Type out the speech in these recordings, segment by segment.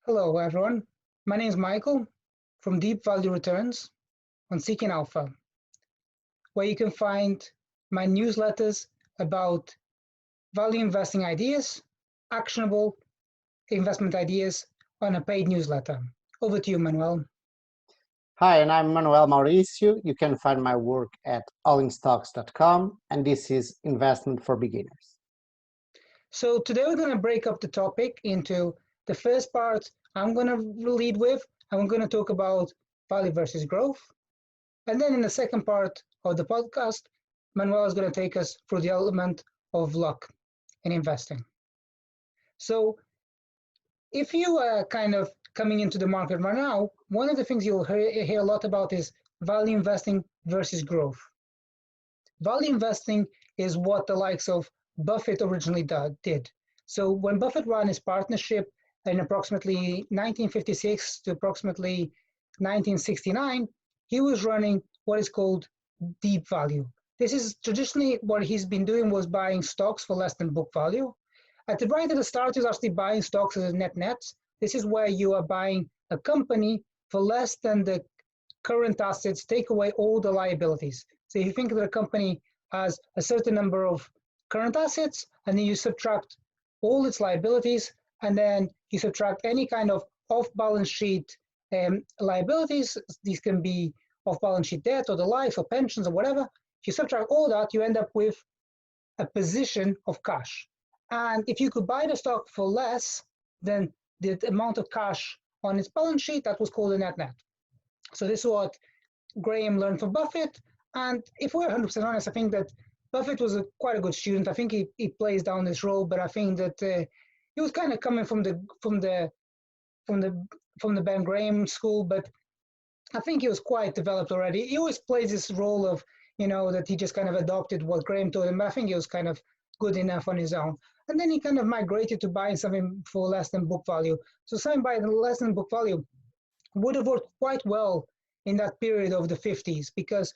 Hello, everyone. My name is Michael from Deep Value Returns on Seeking Alpha, where you can find my newsletters about value investing ideas, actionable investment ideas on a paid newsletter. Over to you, Manuel. Hi, and I'm Manuel Maurício. You can find my work at allingstocks.com, and this is Investment for Beginners. So today we're going to break up the topic into the first part I'm going to lead with, and we're going to talk about value versus growth. And then in the second part of the podcast, Manuel is going to take us through the element of luck in investing. So if you are kind of coming into the market right now, one of the things you'll hear a lot about is value investing versus growth. Value investing is what the likes of Buffett originally did. So when Buffett ran his partnership in approximately 1956 to approximately 1969, he was running what is called deep value. This is traditionally what he's been doing was buying stocks for less than book value. At the right at the start, he was actually buying stocks as a net. This is where you are buying a company for less than the current assets, take away all the liabilities. So if you think that a company has a certain number of current assets, and then you subtract all its liabilities, and then you subtract any kind of off-balance sheet liabilities. These can be off-balance sheet debt or the life or pensions or whatever. If you subtract all that, you end up with a position of cash. And if you could buy the stock for less than the amount of cash on its balance sheet, that was called a net. So this is what Graham learned from Buffett. And if we're 100% honest, I think that Buffett was quite a good student. I think he plays down this role, but I think that he was kind of coming from the Ben Graham school. But I think he was quite developed already. He always plays this role of that he just kind of adopted what Graham told him. But I think he was kind of good enough on his own. And then he kind of migrated to buying something for less than book value. So something by less than book value would have worked quite well in that period of the 50s, because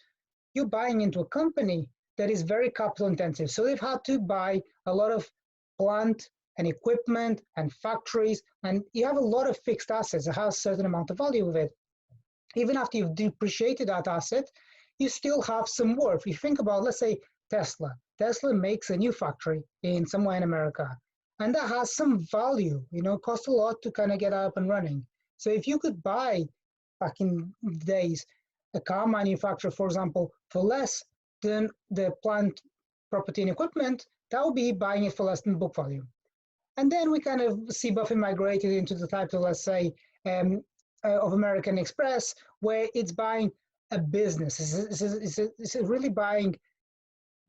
you're buying into a company that is very capital intensive. So they've had to buy a lot of plant and equipment and factories, and you have a lot of fixed assets that has a certain amount of value with it. Even after you've depreciated that asset, you still have some worth. If you think about, let's say, Tesla. Tesla makes a new factory in somewhere in America, and that has some value, costs a lot to kind of get up and running. So if you could buy, back in the days, a car manufacturer, for example, for less than the plant, property, and equipment, that would be buying it for less than book value. And then we kind of see Buffett migrated into the type of, let's say, of American Express, where it's buying a business. It's really buying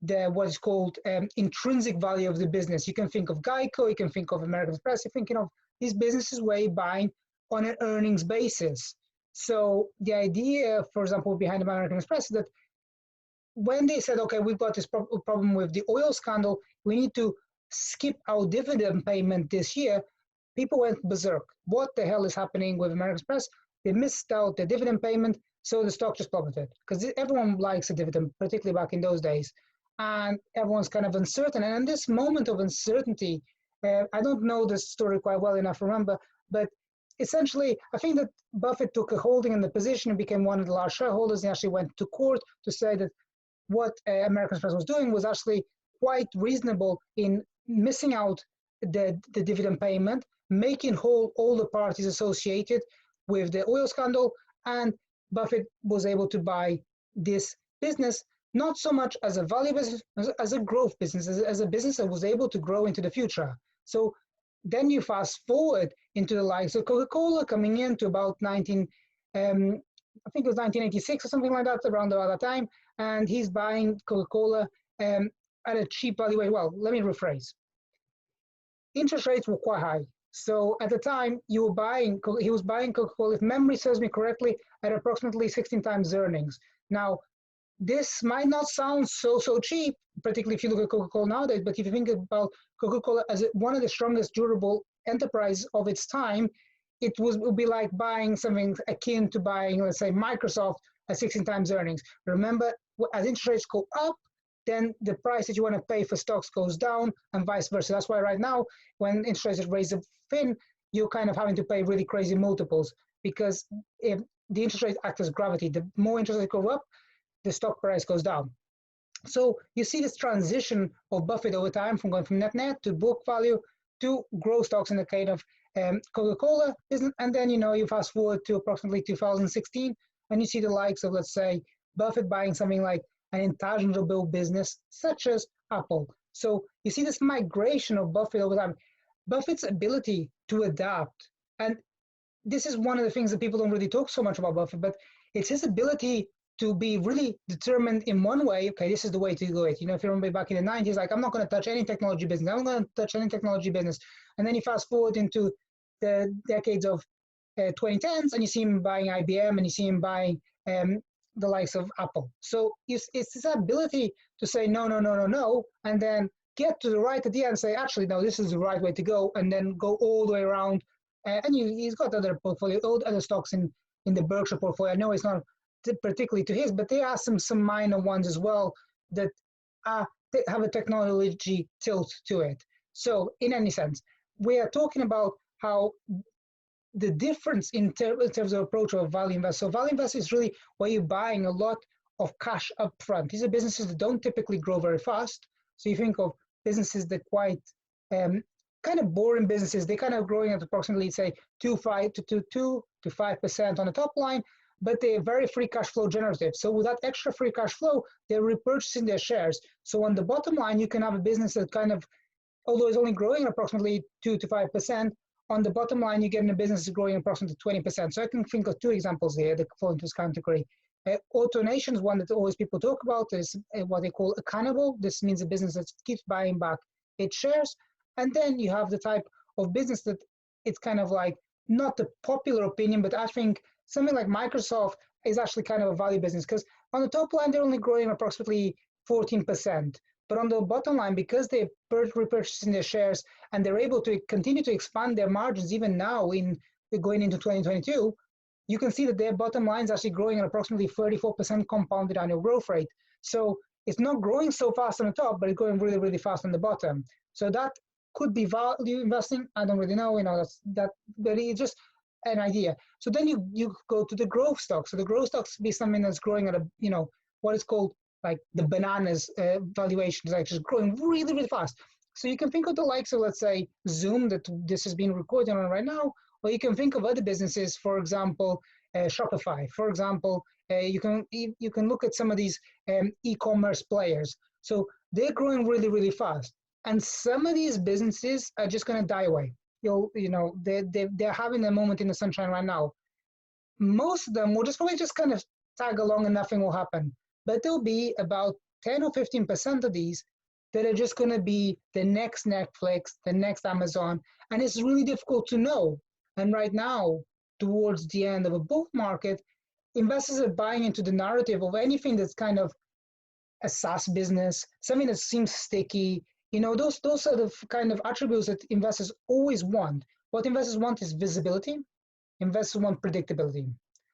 what is called intrinsic value of the business. You can think of Geico, you can think of American Express, you're thinking of these businesses where you're buying on an earnings basis. So the idea, for example, behind American Express is that when they said, okay, we've got this problem with the oil scandal, we need to skip our dividend payment this year, people went berserk. What the hell is happening with American Express? They missed out the dividend payment, so the stock just plummeted. Because everyone likes a dividend, particularly back in those days. And everyone's kind of uncertain. And in this moment of uncertainty, I don't know the story quite well enough to remember, but essentially, I think that Buffett took a holding in the position and became one of the large shareholders. He actually went to court to say that what American Express was doing was actually quite reasonable in missing out the dividend payment, making whole all the parties associated with the oil scandal, and Buffett was able to buy this business, not so much as a value business, as a growth business, as a business that was able to grow into the future. So then you fast forward into the likes of Coca-Cola coming into about I think it was 1986 or something like that, around about that time, and he's buying Coca-Cola at a cheap valuation. Well, let me rephrase. Interest rates were quite high. So at the time, he was buying Coca-Cola, if memory serves me correctly, at approximately 16 times earnings. Now, this might not sound so cheap, particularly if you look at Coca-Cola nowadays, but if you think about Coca-Cola as one of the strongest durable enterprises of its time, it would be like buying something akin to buying, let's say, Microsoft at 16 times earnings. Remember, as interest rates go up, then the price that you want to pay for stocks goes down, and vice versa. That's why right now, when interest rates raise a fin, you're kind of having to pay really crazy multiples, because if the interest rate acts as gravity, the more interest rates go up, the stock price goes down. So you see this transition of Buffett over time from going from net to book value to growth stocks in the kind of Coca-Cola business. And then, you fast forward to approximately 2016, and you see the likes of, let's say, Buffett buying something like an intangible business such as Apple. So you see this migration of Buffett over time. Buffett's ability to adapt, and this is one of the things that people don't really talk so much about Buffett, but it's his ability to be really determined in one way. Okay, this is the way to go it. If you remember back in the 90s, like, I'm not going to touch any technology business. I'm going to touch any technology business. And then you fast forward into the decades of 2010s, and you see him buying IBM, and you see him buying the likes of Apple. So it's this ability to say no, and then get to the right at the end and say, actually, no, this is the right way to go, and then go all the way around. And he's got other portfolio, other stocks in the Berkshire portfolio. I know it's not particularly to his, but there are some minor ones as well that they have a technology tilt to it. So in any sense, we are talking about how the difference in terms of approach of value invest. So value invest is really where you're buying a lot of cash up front. These are businesses that don't typically grow very fast. So you think of businesses that quite kind of boring businesses. They're kind of growing at approximately, say, 2 to 5% on the top line, but they're very free cash flow generative. So with that extra free cash flow, they're repurchasing their shares. So on the bottom line, you can have a business that kind of, although it's only growing approximately 2 to 5%, on the bottom line, you're getting a business that's growing approximately 20%. So I can think of two examples here that fall into this category. AutoNation is one that always people talk about, is what they call accountable. This means a business that keeps buying back its shares. And then you have the type of business that it's kind of like not the popular opinion, but I think something like Microsoft is actually kind of a value business, because on the top line, they're only growing approximately 14%. But on the bottom line, because they're repurchasing their shares and they're able to continue to expand their margins even now in going into 2022, you can see that their bottom line is actually growing at approximately 34% compounded annual growth rate. So it's not growing so fast on the top, but it's growing really, really fast on the bottom. So that could be value investing. I don't really know, but it's just an idea. So then you go to the growth stocks. So the growth stocks be something that's growing at what is called like the bananas valuation is actually growing really, really fast. So you can think of the likes of, let's say, Zoom, that this is being recorded on right now, or you can think of other businesses, for example, Shopify. For example, you can look at some of these e-commerce players. So they're growing really, really fast. And some of these businesses are just going to die away. They're having a moment in the sunshine right now. Most of them will probably just kind of tag along and nothing will happen. But there'll be about 10 or 15% of these that are just going to be the next Netflix, the next Amazon, and it's really difficult to know. And right now, towards the end of a bull market, investors are buying into the narrative of anything that's kind of a SaaS business, something that seems sticky. Those are the kind of attributes that investors always want. What investors want is visibility. Investors want predictability.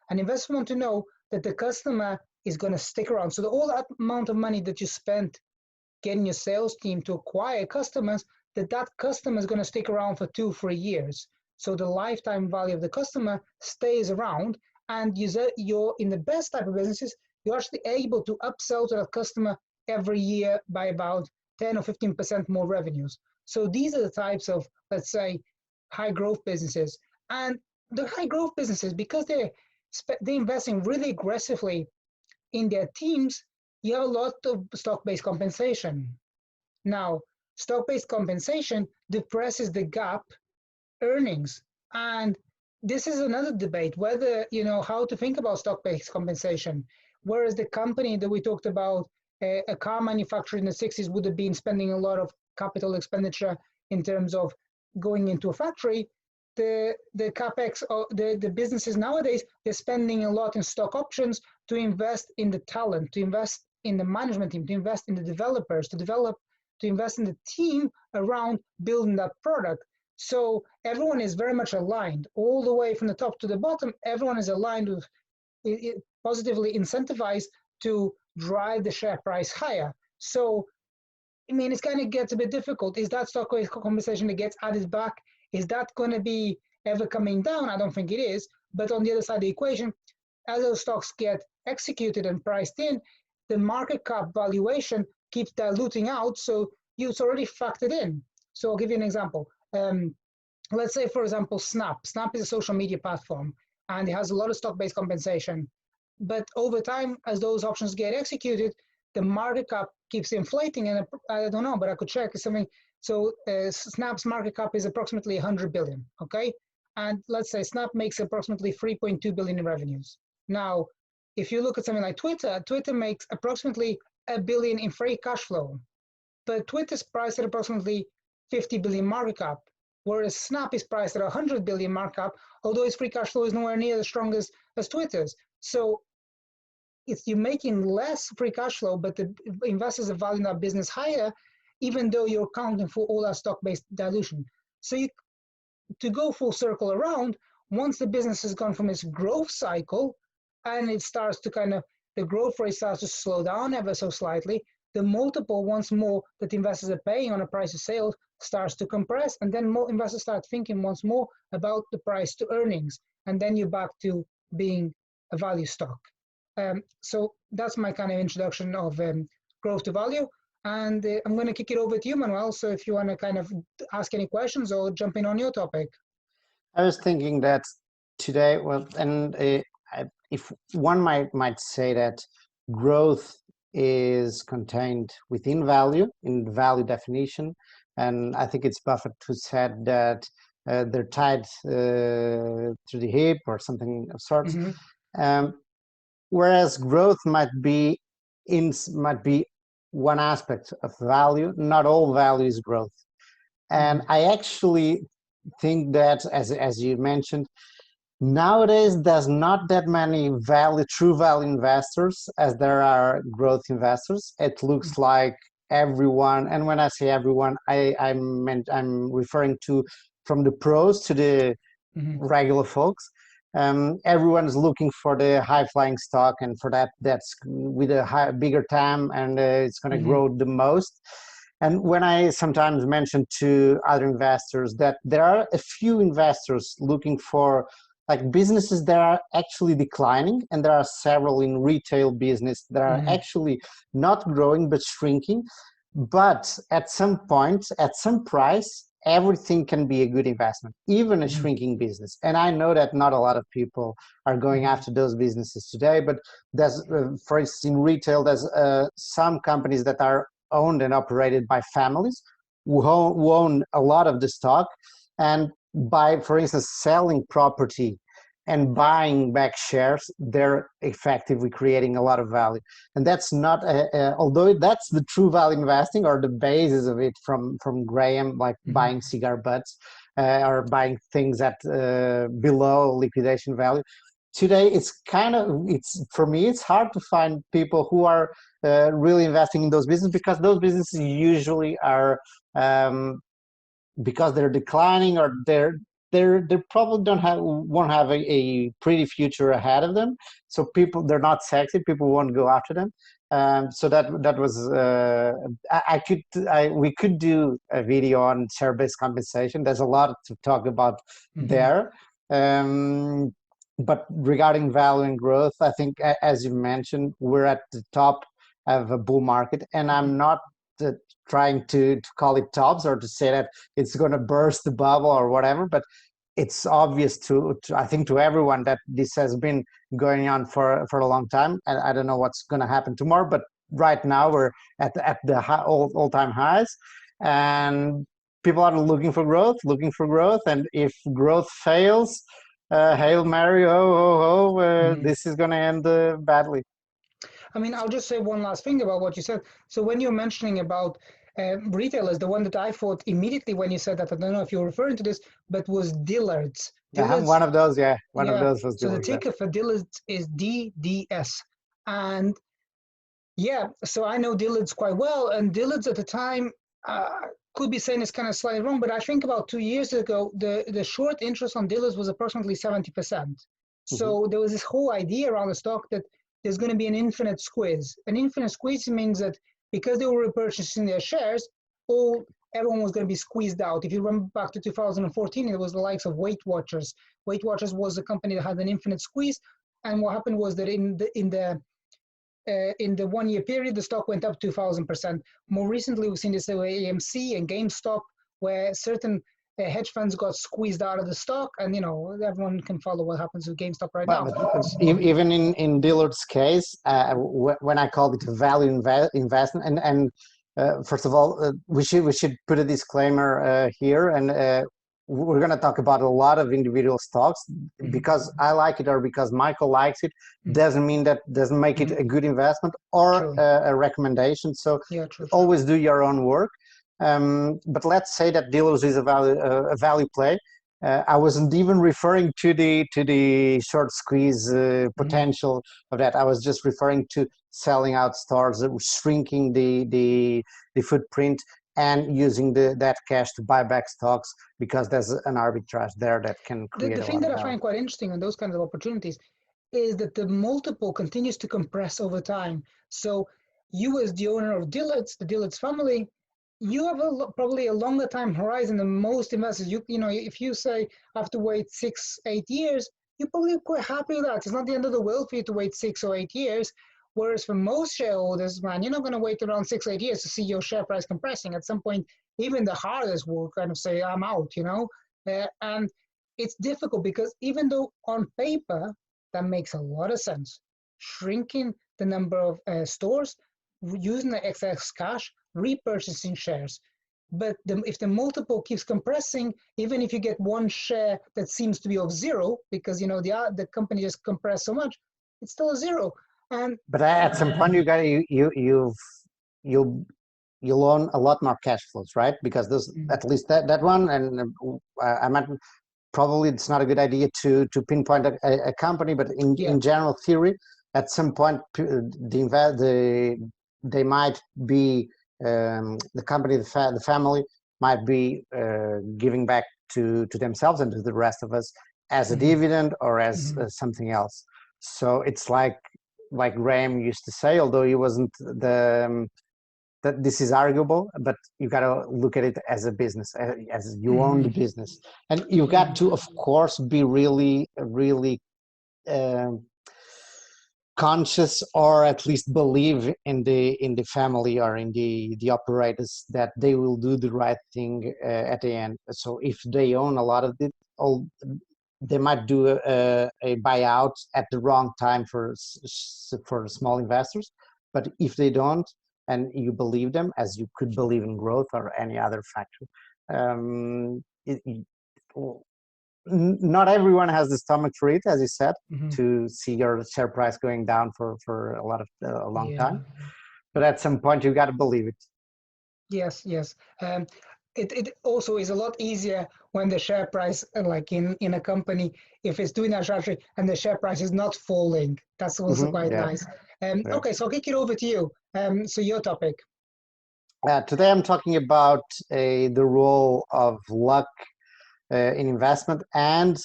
And investors want to know that the customer is going to stick around. So all that amount of money that you spent getting your sales team to acquire customers, that customer is going to stick around for 2-3 years. So the lifetime value of the customer stays around, and you're in the best type of businesses, you're actually able to upsell to that customer every year by about 10 or 15% more revenues. So these are the types of, let's say, high growth businesses. And the high growth businesses, because they're investing really aggressively in their teams, you have a lot of stock-based compensation. Now, stock-based compensation depresses the gap earnings. And this is another debate, whether, how to think about stock-based compensation. Whereas the company that we talked about, a car manufacturer in the 60s would have been spending a lot of capital expenditure in terms of going into a factory, the capex, or the businesses nowadays, they're spending a lot in stock options to invest in the talent, to invest in the management team, to invest in the developers, to invest in the team around building that product. So everyone is very much aligned, all the way from the top to the bottom. Everyone is aligned with, positively incentivized to drive the share price higher. So, it kind of gets a bit difficult. Is that stock-based compensation that gets added back Is that going to be ever coming down? I don't think it is. But on the other side of the equation, as those stocks get executed and priced in, the market cap valuation keeps diluting out, so it's already factored in. So I'll give you an example. Let's say, for example, Snap. Snap is a social media platform, and it has a lot of stock-based compensation. But over time, as those options get executed, the market cap keeps inflating, and I don't know, but I could check something. So Snap's market cap is approximately 100 billion, okay? And let's say Snap makes approximately 3.2 billion in revenues. Now, if you look at something like Twitter, Twitter makes approximately $1 billion in free cash flow, but Twitter's priced at approximately 50 billion market cap, whereas Snap is priced at 100 billion market cap, although its free cash flow is nowhere near as strong as Twitter's. So you're making less free cash flow, but the investors are valuing that business higher, even though you're accounting for all that stock-based dilution. So to go full circle around, once the business has gone from its growth cycle and it starts to the growth rate starts to slow down ever so slightly, the multiple once more that investors are paying on a price of sales starts to compress, and then more investors start thinking once more about the price to earnings, and then you're back to being a value stock. So that's my kind of introduction of growth to value. And I'm going to kick it over to you, Manuel. So if you want to kind of ask any questions or jump in on your topic. I was thinking that today, well, and if one might say that growth is contained within value, in the value definition, and I think it's Buffett who said that they're tied to the hip or something of sorts. Mm-hmm. Whereas growth might be one aspect of value, not all value is growth. And I actually think that, as you mentioned, nowadays there's not that many true value investors as there are growth investors. It looks like everyone, and when I say everyone, I'm referring to from the pros to the regular folks. Everyone's looking for the high-flying stock, and for that's with a bigger TAM, and it's going to grow the most. And when I sometimes mention to other investors that there are a few investors looking for like businesses that are actually declining, and there are several in retail business that are actually not growing but shrinking, but at some point, at some price, everything can be a good investment, even a shrinking business. And I know that not a lot of people are going after those businesses today, but there's, for instance, in retail, there's some companies that are owned and operated by families who own a lot of the stock, and by, for instance, selling property and buying back shares, they're effectively creating a lot of value. And that's not, although that's the true value investing, or the basis of it from Graham, like buying cigar butts or buying things at below liquidation value. Today, for me, it's hard to find people who are really investing in those businesses, because those businesses usually are, because they're declining, or they probably won't have a pretty future ahead of them. So they're not sexy. People won't go after them. So that was we could do a video on share-based compensation. There's a lot to talk about there. But regarding value and growth, I think, as you mentioned, we're at the top of a bull market, and I'm not trying to call it tops or to say that it's going to burst the bubble or whatever, but it's obvious I think to everyone that this has been going on for a long time, and I don't know what's going to happen tomorrow, but right now we're at the all-time highs, and people are looking for growth, and if growth fails, Hail Mary, this is going to end badly. I mean, I'll just say one last thing about what you said. So when you're mentioning about retailers, the one that I thought immediately when you said that, I don't know if you're referring to this, but was Dillard's. One of those, yeah. One of those was Dillard's. So the ticker for Dillard's is DDS. And yeah, so I know Dillard's quite well, and Dillard's at the time, could be saying it's kind of slightly wrong, but I think about 2 years ago, the short interest on Dillard's was approximately 70%. So there was this whole idea around the stock that there's going to be an infinite squeeze. An infinite squeeze means that because they were repurchasing their shares, everyone was going to be squeezed out. If you remember back to 2014, it was the likes of Weight Watchers. Weight Watchers was a company that had an infinite squeeze, and what happened was that in the 1 year period, the stock went up 2,000%. More recently, we've seen this with AMC and GameStop, where certain hedge funds got squeezed out of the stock, and everyone can follow what happens with GameStop right now. But even in Dillard's case, when I called it a value investment, and first of all, we should put a disclaimer here, and we're going to talk about a lot of individual stocks. Because I like it or because Michael likes it doesn't mean that doesn't make it a good investment or a recommendation. So always do your own work. But let's say that Dillard's is a value play. I wasn't even referring to the short squeeze potential of that. I was just referring to selling out stores, shrinking the footprint, and using that cash to buy back stocks, because there's an arbitrage there that can create the thing that I find quite interesting on those kinds of opportunities is that the multiple continues to compress over time. So you, as the owner of Dillard's, the Dillard's family, you have probably a longer time horizon than most investors. If you say I have to wait 6-8 years, you're probably quite happy with that. It's not the end of the world for you to wait 6 or 8 years. Whereas for most shareholders, man, you're not going to wait around 6 or 8 years to see your share price compressing. At some point, even the hardest will kind of say, I'm out, and it's difficult because even though on paper, that makes a lot of sense. Shrinking the number of stores, using the excess cash, repurchasing shares. But if the multiple keeps compressing, even if you get one share that seems to be of zero, because the company just compressed so much, it's still a zero. But at some point, you'll own a lot more cash flows, right? Because there's at least that one, and I might probably it's not a good idea to pinpoint a company, but in general theory, at some point they might be the company, the family might be giving back to themselves and to the rest of us as a dividend or as something else. So it's like Graham used to say, although he wasn't that this is arguable, but you got to look at it as a business, as you own the business, and you got to, of course, be really conscious, or at least believe in the family or in the operators, that they will do the right thing at the end. So if they own a lot of it, they might do a buyout at the wrong time for small investors. But if they don't, and you believe them, as you could believe in growth or any other factor, not everyone has the stomach for it, as you said, to see your share price going down for a long time. But at some point, you got to believe it. Yes. It also is a lot easier when the share price, like in a company, if it's doing that strategy and the share price is not falling, that's also quite nice. Okay, so I'll kick it over to you. So your topic. Today I'm talking about the role of luck in investment. And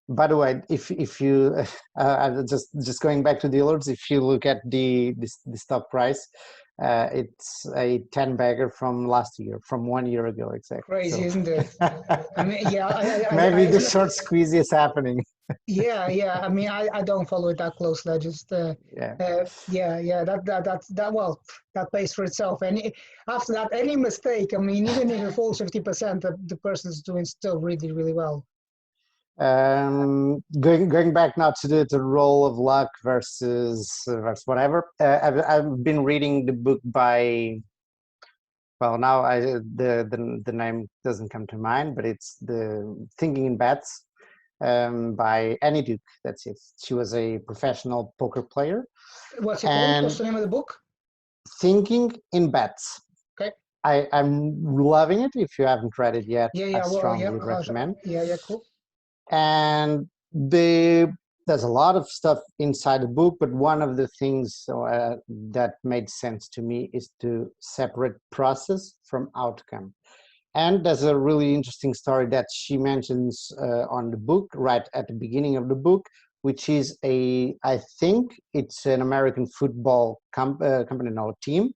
by the way, if you just going back to Dillard's, if you look at the stock price, it's a 10-bagger from last year, from 1 year ago exactly. Crazy, so. Isn't it? I mean, maybe the short squeeze is happening. I mean, I don't follow it that closely. I just that pays for itself. And after that, any mistake, I mean, even if it falls 50%, the person's doing still really, really well. Going back now to the role of luck versus whatever. I've been reading the book by. Well, now the name doesn't come to mind, but it's the Thinking in Bets. By Annie Duke. That's it. She was a professional poker player. What's it called? What's the name of the book? Thinking in Bets. Okay. I'm loving it. If you haven't read it yet, I strongly would recommend. Cool. And there's a lot of stuff inside the book, but one of the things that made sense to me is to separate process from outcome. And there's a really interesting story that she mentions on the book, right at the beginning of the book, which is I think it's an American football company, no, team.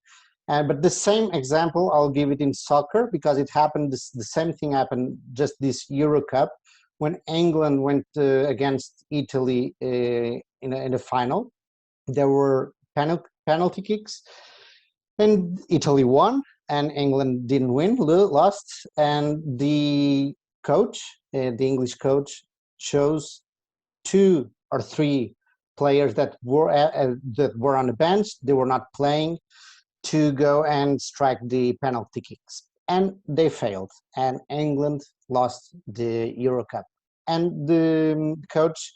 But the same example, I'll give it in soccer, because it happened, the same thing happened just this Euro Cup, when England went against Italy in the final. There were penalty kicks, and Italy won, and England didn't win, lost. And the coach, the English coach, chose 2 or 3 players that were on the bench. They were not playing, to go and strike the penalty kicks, and they failed, and England lost the Euro Cup. And the coach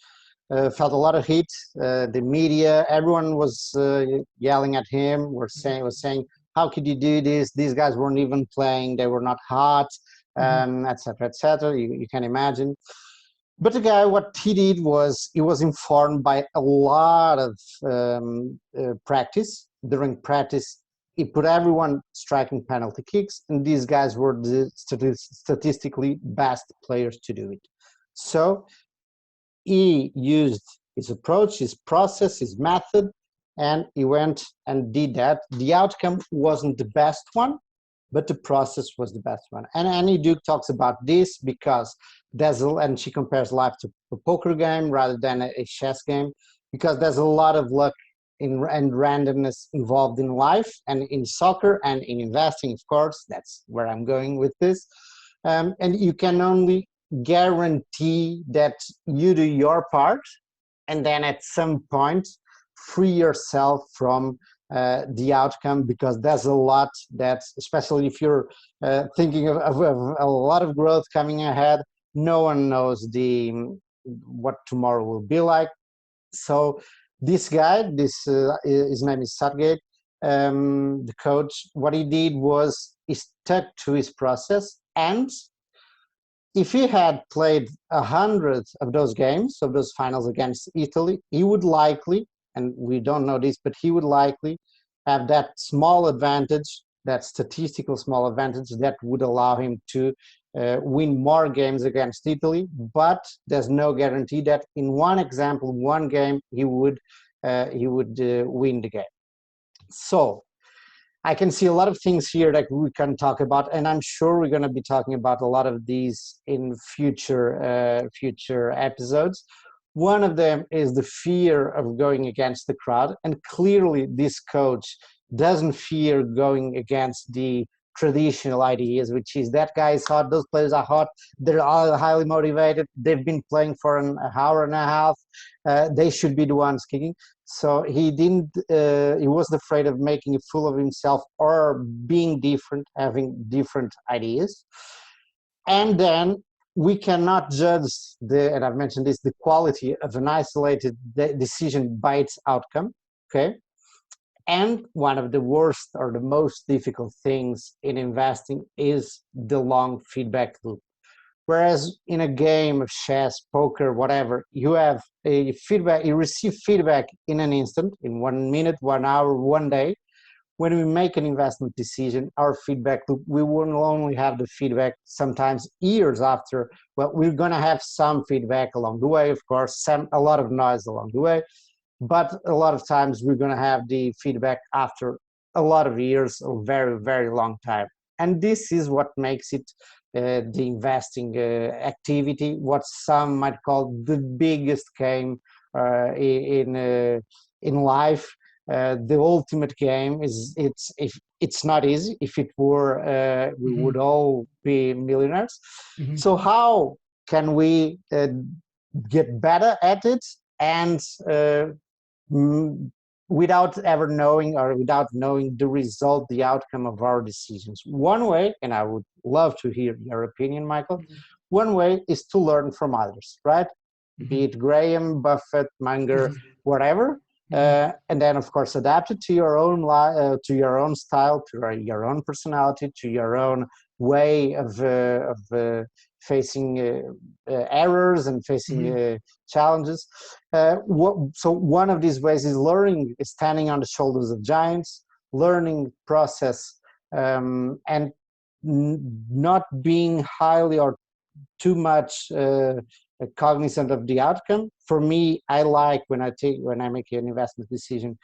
felt a lot of heat. The media, everyone was yelling at him. Was saying, "How could you do this? These guys weren't even playing. They were not hot, etc., etc." You can imagine. But the guy, what he did was, he was informed by a lot of practice. During practice, he put everyone striking penalty kicks, and these guys were the statistically best players to do it. So he used his approach, his process, his method, and he went and did that. The outcome wasn't the best one, but the process was the best one. And Annie Duke talks about this, because and she compares life to a poker game rather than a chess game, because there's a lot of luck and randomness involved in life, and in soccer, and in investing, of course. That's where I'm going with this. And you can only guarantee that you do your part, and then at some point free yourself from the outcome, because there's a lot that, especially if you're thinking of a lot of growth coming ahead, no one knows what tomorrow will be like. So this guy, his name is Southgate, the coach, what he did was, he stuck to his process. And if he had played 100 of those games, of those finals against Italy, he would likely, and we don't know this, but he would likely have that small advantage, that statistical small advantage, that would allow him to win more games against Italy. But there's no guarantee that in one example, one game, he would win the game. So I can see a lot of things here that we can talk about, and I'm sure we're going to be talking about a lot of these in future episodes. One of them is the fear of going against the crowd, and clearly this coach doesn't fear going against the traditional ideas, which is, that guy is hot, those players are hot, they're all highly motivated, they've been playing for an hour and a half, they should be the ones kicking. So he wasn't afraid of making a fool of himself, or being different, having different ideas. And then we cannot judge and I've mentioned this, the quality of an isolated decision by its outcome, okay? And one of the worst or the most difficult things in investing is the long feedback loop. Whereas in a game of chess, poker, whatever, you have a feedback, you receive feedback in an instant, in 1 minute, 1 hour, 1 day. When we make an investment decision, our feedback loop, we will only have the feedback sometimes years after. Well, we're going to have some feedback along the way, of course, a lot of noise along the way. But a lot of times we're going to have the feedback after a lot of years, a very, very long time. And this is what makes it the investing activity, what some might call the biggest game in life. The ultimate game is, it's not easy. If it were, we would all be millionaires. So how can we get better at it, and without ever knowing, or without knowing the result, the outcome of our decisions? One way, and I would love to hear your opinion, Michael, one way is to learn from others, right? Be it Graham, Buffett, Munger, whatever. And then, of course, adapt it to your own to your own style, to your own personality, to your own way of facing errors and facing challenges. So one of these ways is learning, is standing on the shoulders of giants, learning process, and not being highly or too much cognizant of the outcome. For me, I like when I make an investment decision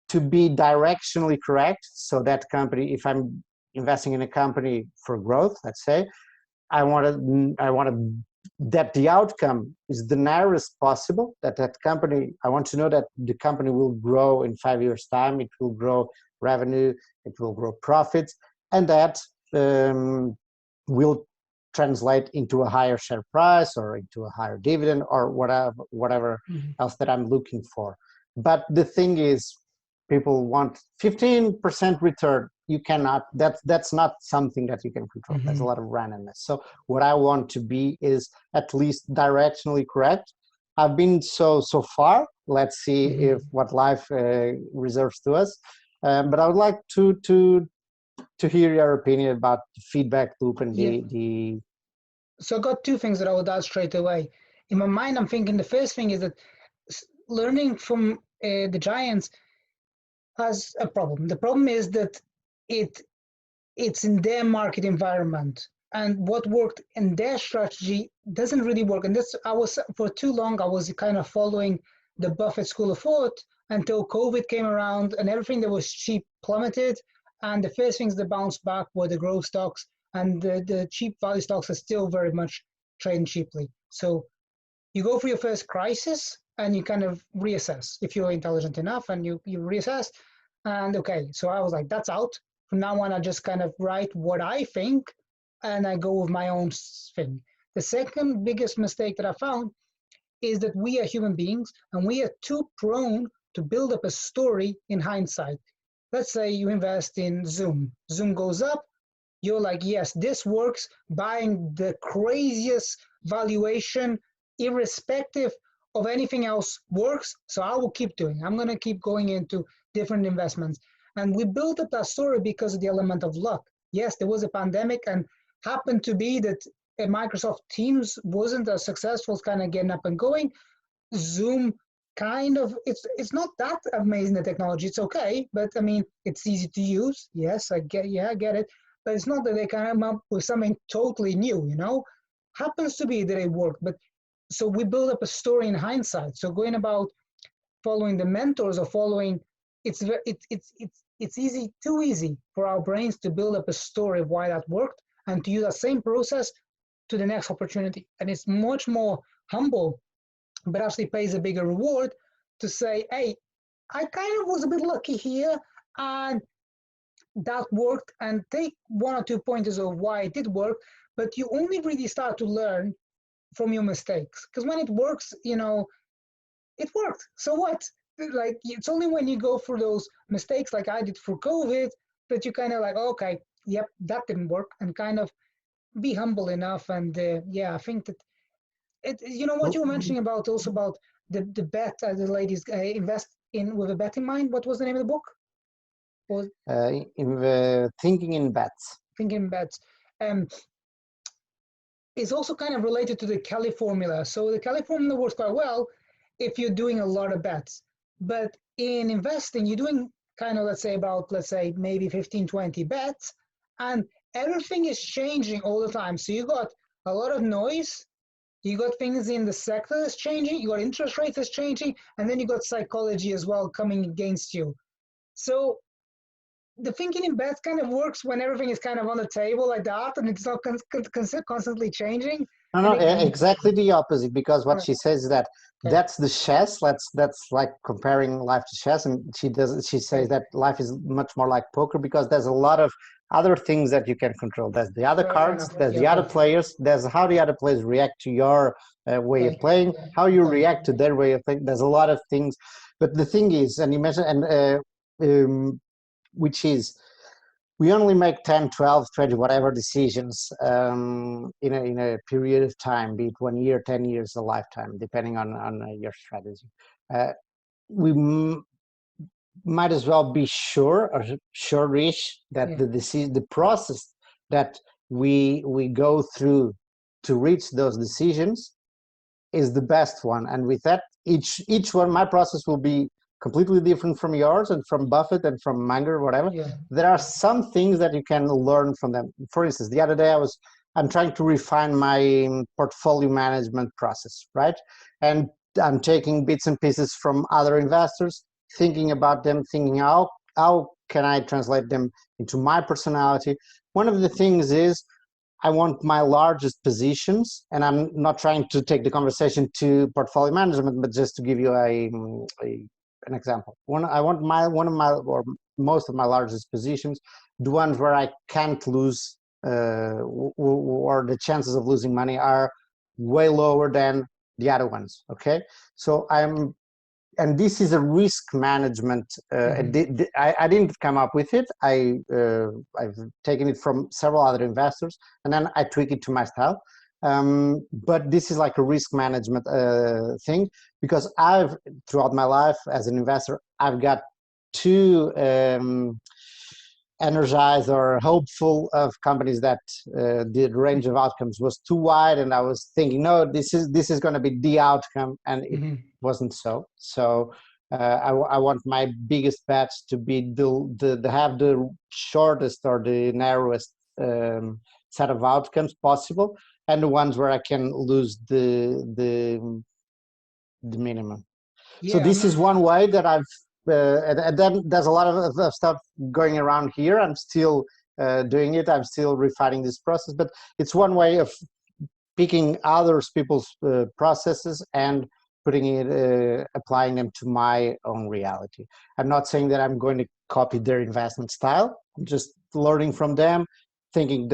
to be directionally correct. So that company, if I'm investing in a company for growth, let's say, I want that the outcome is the narrowest possible, that company, I want to know that the company will grow in 5 years time, it will grow revenue, it will grow profits, and that will translate into a higher share price or into a higher dividend or whatever else that I'm looking for. But the thing is, people want 15% return. You cannot, that's not something that you can control. There's a lot of randomness. So what I want to be is at least directionally correct. I've been so far. Let's see if what life reserves to us. But I would like to hear your opinion about the feedback loop and the. So I got two things that I would add straight away. In my mind, I'm thinking the first thing is that learning from the giants has a problem. The problem is that it's in their market environment, and what worked in their strategy doesn't really work. And this, for too long, I was kind of following the Buffett school of thought until COVID came around and everything that was cheap plummeted. And the first things that bounced back were the growth stocks, and the cheap value stocks are still very much trading cheaply. So you go for your first crisis and you kind of reassess if you're intelligent enough, and you reassess. And okay, so I was like, that's out. From now on, I just kind of write what I think and I go with my own thing. The second biggest mistake that I found is that we are human beings and we are too prone to build up a story in hindsight. Let's say you invest in Zoom. Zoom goes up. You're like, yes, this works, buying the craziest valuation, irrespective of anything else works. So I will keep doing. I'm going to keep going into different investments. And we built up that story because of the element of luck. Yes, there was a pandemic and happened to be that Microsoft Teams wasn't as successful as kind of getting up and going. Zoom kind of, it's not that amazing, the technology. It's okay, but I mean, it's easy to use. Yes, I get it. But it's not that they come up with something totally new, Happens to be that it worked. But so we build up a story in hindsight. So going about following the mentors or following, it's too easy for our brains to build up a story of why that worked and to use that same process to the next opportunity. And it's much more humble, but actually pays a bigger reward to say, hey, I kind of was a bit lucky here and that worked, and take 1 or 2 pointers of why it did work, but you only really start to learn from your mistakes. Because when it works, it worked. So what? Like, it's only when you go through those mistakes like I did for COVID that you kind of like, okay, yep, that didn't work, and kind of be humble enough. And I think that what you were mentioning about also about the bet, the ladies invest in with a bet in mind. What was the name of the book? In the Thinking in Bets. Thinking in Bets. Is also kind of related to the Kelly formula. So the Kelly formula works quite well if you're doing a lot of bets. But in investing, you're doing kind of, let's say maybe 15, 20 bets, and everything is changing all the time. So you got a lot of noise, you got things in the sector that's changing, you got interest rates that's changing, and then you got psychology as well coming against you. So the thinking in bets kind of works when everything is kind of on the table like that, and it's not constantly changing. No, exactly the opposite, because what she says is that that's the chess. That's like comparing life to chess, and she says that life is much more like poker because there's a lot of other things that you can control. There's the other cards, there's the other players, there's how the other players react to your way of playing, how you react to their way of playing. There's a lot of things, but the thing is, and you mentioned, which is, we only make 10, 12, 20, whatever decisions in a period of time, be it 1 year, 10 years, a lifetime, depending on your strategy. We might as well be sure or sure-ish that the process that we go through to reach those decisions is the best one. And with that, each one, my process will be completely different from yours and from Buffett and from Munger, whatever. There are some things that you can learn from them. For instance, the other day I'm trying to refine my portfolio management process, right? And I'm taking bits and pieces from other investors, thinking about them, thinking how can I translate them into my personality. One of the things is I want my largest positions, and I'm not trying to take the conversation to portfolio management, but just to give you an example. I want one of my or most of my largest positions, the ones where I can't lose, or the chances of losing money are way lower than the other ones. Okay, so and this is a risk management. I didn't come up with it. I've taken it from several other investors, and then I tweak it to my style. But this is like a risk management thing, because throughout my life as an investor, I've got too energized or hopeful of companies that the range of outcomes was too wide, and I was thinking, no, this is going to be the outcome, and it wasn't so. So I want my biggest bets to be the have the shortest or the narrowest set of outcomes possible, and the ones where I can lose the minimum. So this is one way that I've and then there's a lot of stuff going around here. I'm still doing it. I'm still refining this process, but it's one way of picking people's processes and putting it, applying them to my own reality. I'm not saying that I'm going to copy their investment style. I'm just learning from them, thinking,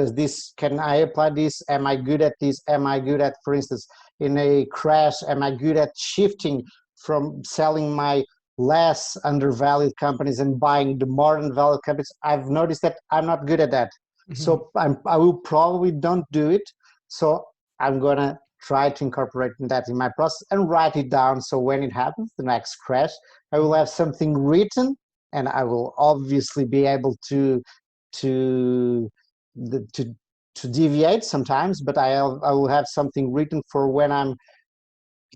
can I apply this? Am I good at this? Am I good at, for instance, in a crash, am I good at shifting from selling my less undervalued companies and buying the more undervalued companies? I've noticed that I'm not good at that. So I will probably don't do it. So I'm going to try to incorporate that in my process and write it down. So when it happens, the next crash, I will have something written, and I will obviously be able to deviate sometimes, but I will have something written for when I'm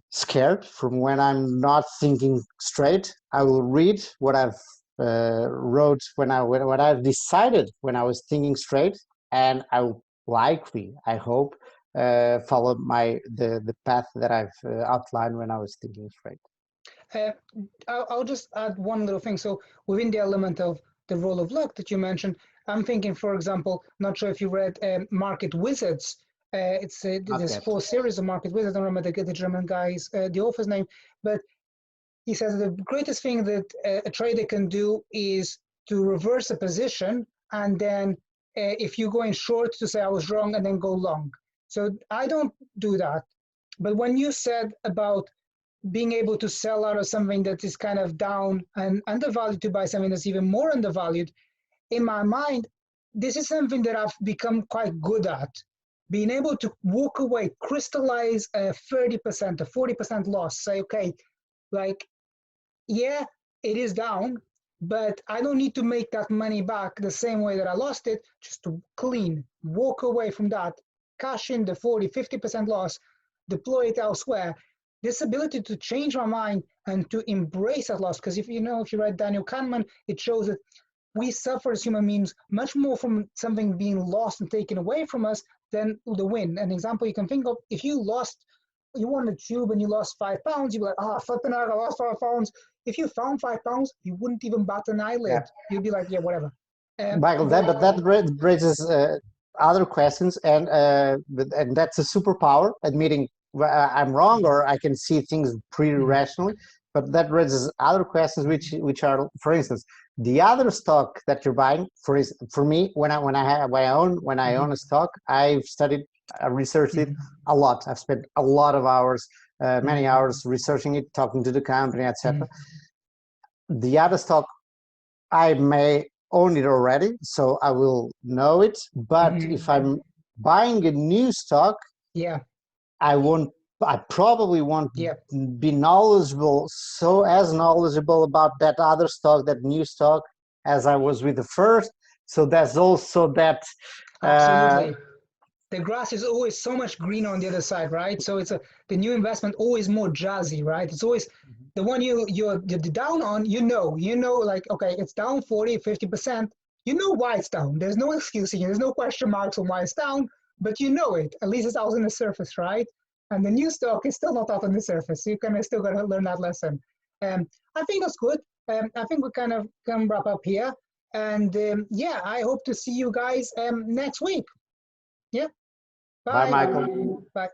scared, from when I'm not thinking straight. I will read what I've wrote when I've decided when I was thinking straight, and I will likely, I hope, follow the path that I've outlined when I was thinking straight. I'll just add one little thing. So within the element of the role of luck that you mentioned, I'm thinking, for example, not sure if you read Market Wizards. There's 4 series of Market Wizards. I don't remember the German guy's, the author's name, but he says the greatest thing that a trader can do is to reverse a position, and then if you're going short, to say I was wrong and then go long. So I don't do that. But when you said about being able to sell out of something that is kind of down and undervalued to buy something that's even more undervalued, in my mind, this is something that I've become quite good at. Being able to walk away, crystallize a 30%, a 40% loss, say, okay, like, yeah, it is down, but I don't need to make that money back the same way that I lost it, just to walk away from that, cash in the 40, 50% loss, deploy it elsewhere. This ability to change my mind and to embrace that loss, because if you read Daniel Kahneman, it shows that we suffer as human beings much more from something being lost and taken away from us than the win. An example you can think of, if you won a tube and you lost £5, you'd be like, flipping out, I lost £5. If you found £5, you wouldn't even bat an eyelid. Yeah. You'd be like, yeah, whatever. Michael, that raises other questions, and that's a superpower, admitting I'm wrong or I can see things pretty rationally. But that raises other questions, which are, for instance, the other stock that you're buying. For me, when I own a stock, I've studied, researched it a lot. I've spent a lot of hours, many hours researching it, talking to the company, etc. The other stock, I may own it already, so I will know it. But if I'm buying a new stock, I probably won't be knowledgeable, as knowledgeable about that other stock, that new stock, as I was with the first. So there's also that. Absolutely. The grass is always so much greener on the other side, right? So it's the new investment always more jazzy, right? It's always the one you're down on, like, okay, it's down 40, 50%. You know why it's down. There's no excuse here. There's no question marks on why it's down, but you know it. At least it's out on the surface, right? And the new stock is still not out on the surface. So you still got to learn that lesson. I think that's good. I think we kind of can wrap up here. And yeah, I hope to see you guys next week. Yeah. Bye, Michael. Bye.